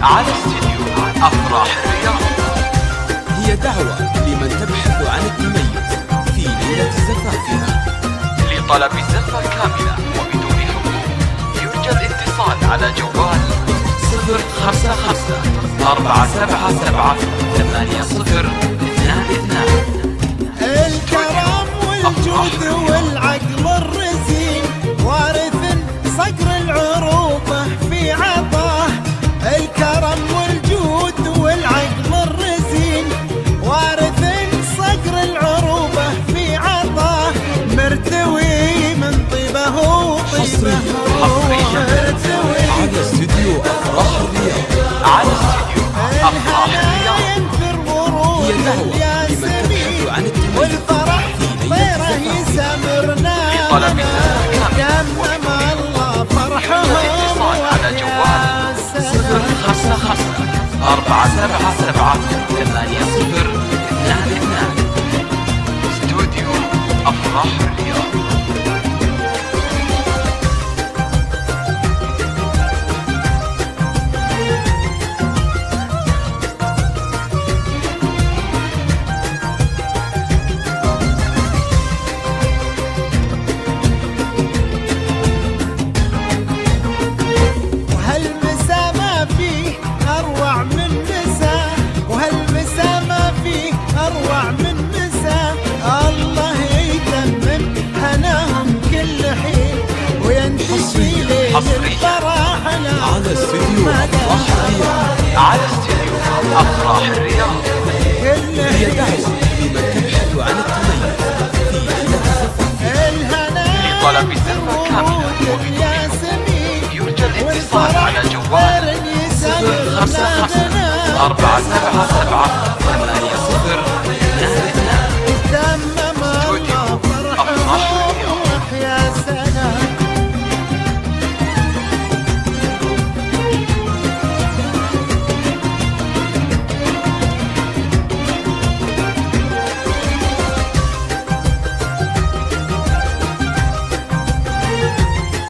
على استديو أفراح الرياض. هي دعوة لمن تبحث عن التميز في ليلة زفافها. لطلب الزفة كاملة وبدون حقوق يرجى الاتصال على جوال 055 477 8022. الكرم والجود والعقل الرزين وارث صقر العروبة في عطاه. الكرم والجود والعقل الرزين وارث صقر العروبة في عطاه. مرتوي من طيبه وطيبه على استديو أفراح الرياض. على استديو أفراح الرياض. هي دعوة لمن تبحث عن التميز والفرح في طيره ليلة زفافها. يسامرنا لطلب الزفة كاملة كما الله فرحهم الاتصال على جوال 055 477 8022. استوديو أفراح الرياض. وهالمسا ما فيه أروع من مسا، وهالمسا ما فيه أروع من مسا. الله يتمم هناهم كل حين وينتشي ليل الفرح على استديو أفراح الرياض. على استديو أفراح الرياض. هي دعوة لمن تبحث عن التميز في ليلة زفافها. لطلب الزفة كاملة وبدون حقوق يرجى الاتصال على جوال 055 477